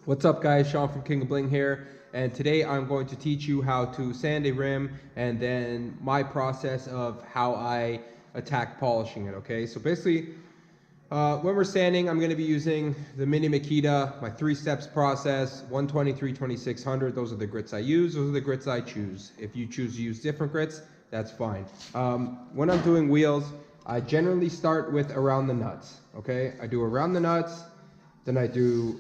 What's up guys, Sean from King of Bling here, and today I'm going to teach you how to sand a rim and then my process of how I attack polishing it, okay? So basically, when we're sanding, I'm going to be using the Mini Makita, my 3 steps process, 120, 320, 600. Those are the grits I use, those are the grits I choose. If you choose to use different grits, that's fine. When I'm doing wheels, I generally start with around the nuts, okay? I do around the nuts, then I do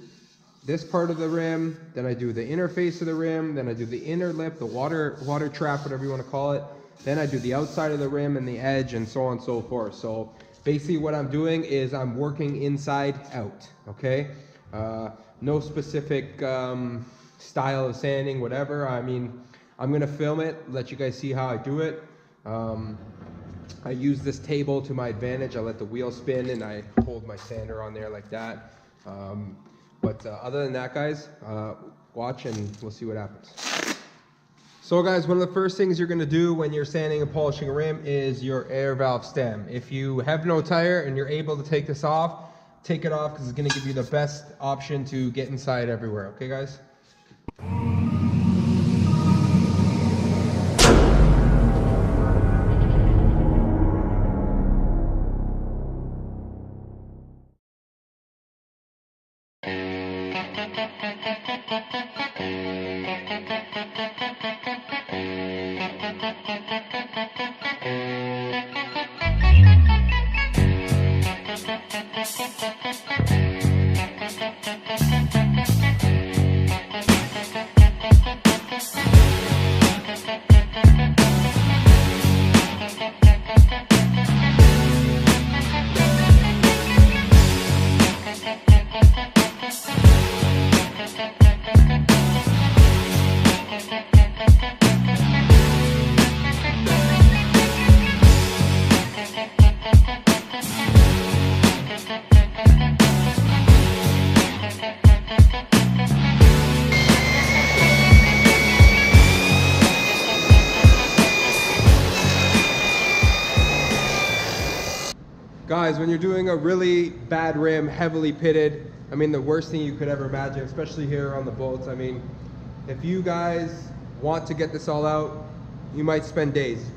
this part of the rim, then I do the inner face of the rim, then I do the inner lip, the water trap, whatever you want to call it. Then I do the outside of the rim and the edge and so on and so forth. So basically what I'm doing is I'm working inside out, okay? No specific style of sanding, whatever. I mean, I'm going to film it, let you guys see how I do it. I use this table to my advantage. I let the wheel spin and I hold my sander on there like that. But other than that, guys, watch and we'll see what happens. So guys, one of the first things you're going to do when you're sanding and polishing a rim is your air valve stem. If you have no tire and you're able to take this off, take it off because it's going to give you the best option to get inside everywhere. Okay, guys? Guys, when you're doing a really bad rim, heavily pitted, I mean, the worst thing you could ever imagine, especially here on the boats. I mean, if you guys want to get this all out, you might spend days.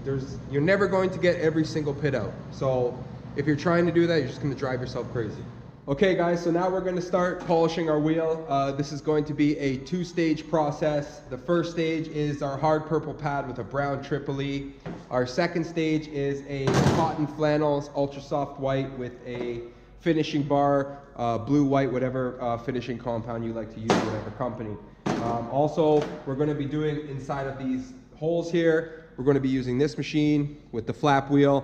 You're never going to get every single pit out. So if you're trying to do that, you're just going to drive yourself crazy. Okay guys, so now we're going to start polishing our wheel. This is going to be a 2-stage process. The first stage is our hard purple pad with a brown Tripoli. Our second stage is a cotton flannels ultra soft white with a finishing bar, blue, white, whatever finishing compound you like to use, whatever company. Also, we're going to be doing inside of these holes here, we're going to be using this machine with the flap wheel.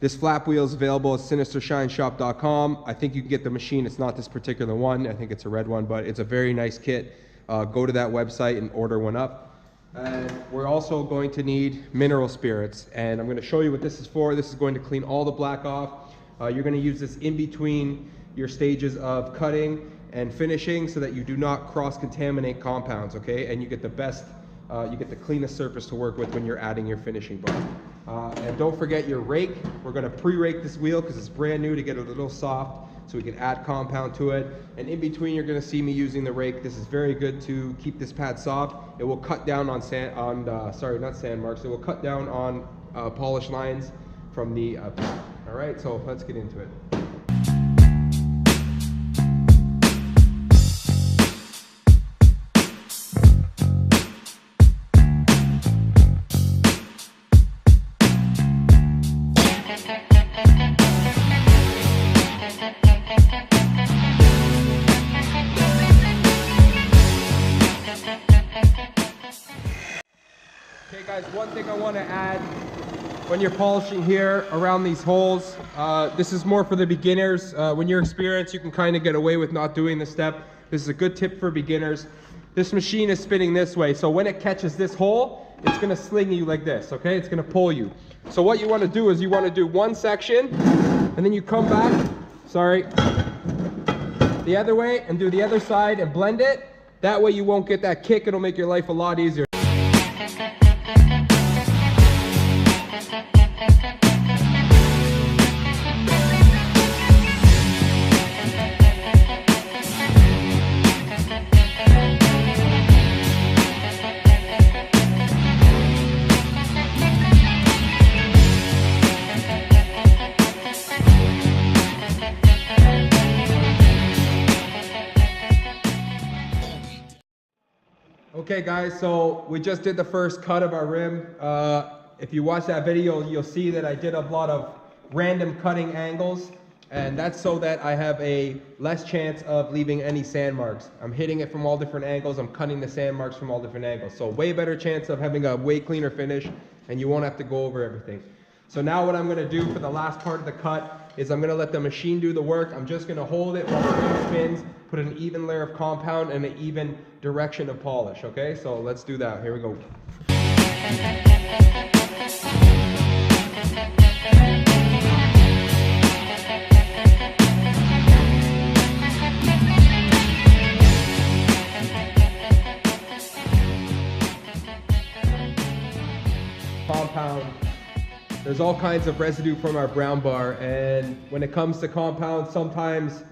This flap wheel is available at SinisterShineShop.com. I think you can get the machine. It's not this particular one. I think it's a red one, but it's a very nice kit. Go to that website and order one up. And we're also going to need mineral spirits. And I'm going to show you what this is for. This is going to clean all the black off. You're going to use this in between your stages of cutting and finishing so that you do not cross-contaminate compounds, okay? And you get the best, you get the cleanest surface to work with when you're adding your finishing bar. And don't forget your rake. We're going to pre-rake this wheel because it's brand new to get it a little soft so we can add compound to it. And in between, you're going to see me using the rake. This is very good to keep this pad soft. It will cut down on not sand marks. It will cut down on polish lines from the pad. All right, so let's get into it. Okay guys, one thing I want to add when you're polishing here around these holes, this is more for the beginners. When you're experienced, you can kind of get away with not doing this step. This is a good tip for beginners. This machine is spinning this way, so when it catches this hole, it's going to sling you like this, okay? It's going to pull you. So what you want to do is you want to do one section, and then you come back, the other way, and do the other side and blend it. That way you won't get that kick. It'll make your life a lot easier. Okay guys, so we just did the first cut of our rim. If you watch that video, you'll see that I did a lot of random cutting angles, and that's so that I have a less chance of leaving any sand marks. I'm hitting it from all different angles, I'm cutting the sand marks from all different angles. So way better chance of having a way cleaner finish, and you won't have to go over everything. So now what I'm gonna do for the last part of the cut is I'm gonna let the machine do the work. I'm just gonna hold it while the rim spins, put an even layer of compound and an even direction of polish, okay? So let's do that, here we go. Compound. There's all kinds of residue from our brown bar, and when it comes to compound, sometimes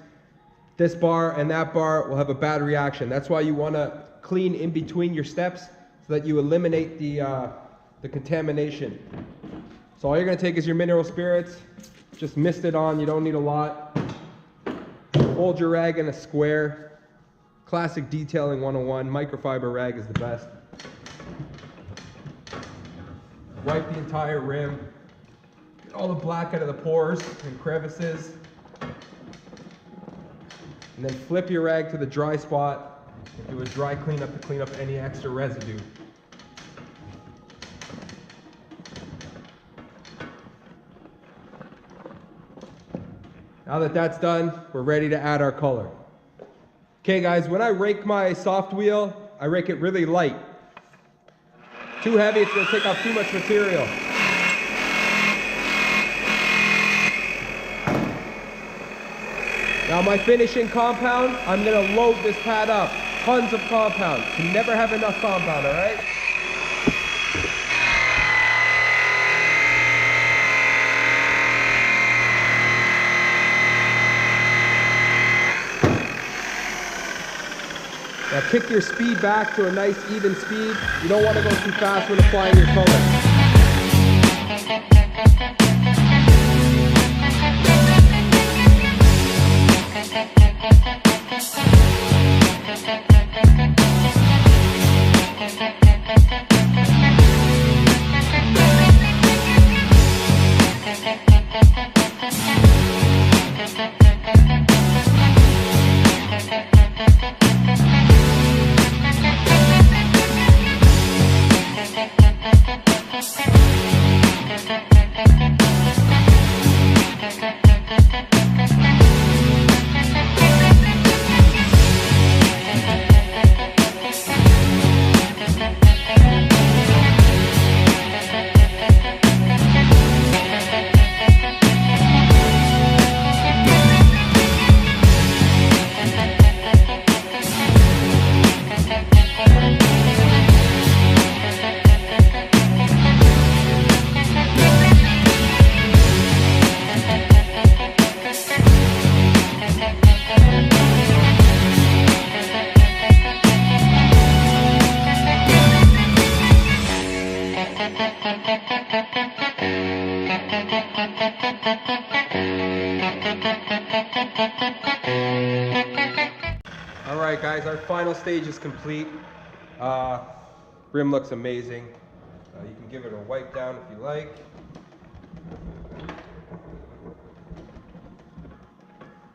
this bar and that bar will have a bad reaction. That's why you want to clean in between your steps so that you eliminate the contamination. So all you're going to take is your mineral spirits, just mist it on, you don't need a lot. Fold your rag in a square. Classic detailing 101, microfiber rag is the best. Wipe the entire rim. Get all the black out of the pores and crevices. And then flip your rag to the dry spot and do a dry cleanup to clean up any extra residue. Now that that's done, we're ready to add our color. Okay guys, when I rake my soft wheel, I rake it really light. Too heavy, it's going to take off too much material. Now my finishing compound, I'm going to load this pad up. Tons of compound. You can never have enough compound, alright? Now kick your speed back to a nice even speed. You don't want to go too fast when applying your color. Alright guys, our final stage is complete. Rim looks amazing. You can give it a wipe down if you like.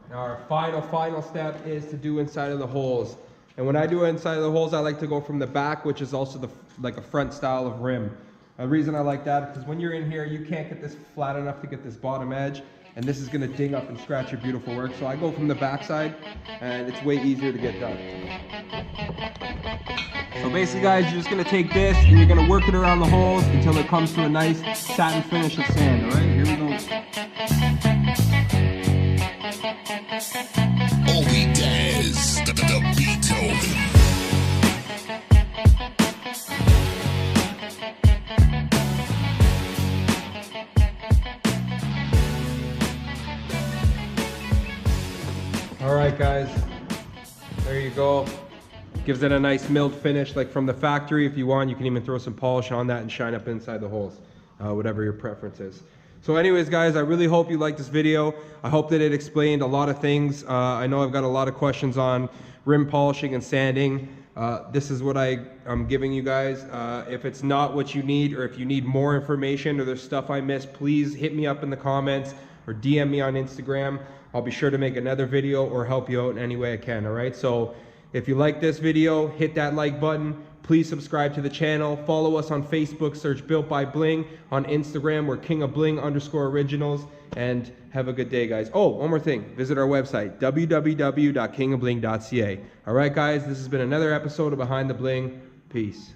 Now our final step is to do inside of the holes. And when I do inside of the holes, I like to go from the back, which is also like a front style of rim. The reason I like that is because when you're in here, you can't get this flat enough to get this bottom edge, and this is going to ding up and scratch your beautiful work. So I go from the back side, and it's way easier to get done. So basically guys, you're just going to take this and you're going to work it around the holes until it comes to a nice satin finish of sand. Alright, here we go. All we does the Beethoven. Alright guys, there you go. Gives it a nice milled finish like from the factory. If you want, you can even throw some polish on that and shine up inside the holes, whatever your preference is. So anyways, guys, I really hope you liked this video. I hope that it explained a lot of things. I know I've got a lot of questions on rim polishing and sanding. This is what I'm giving you guys. If it's not what you need, or if you need more information, or there's stuff I missed, please hit me up in the comments or DM me on Instagram. I'll be sure to make another video or help you out in any way I can, all right? So if you like this video, hit that like button. Please subscribe to the channel. Follow us on Facebook, search Built by Bling. On Instagram, we're KingofBling_originals. And have a good day, guys. Oh, one more thing. Visit our website, www.kingofbling.ca. All right, guys, this has been another episode of Behind the Bling. Peace.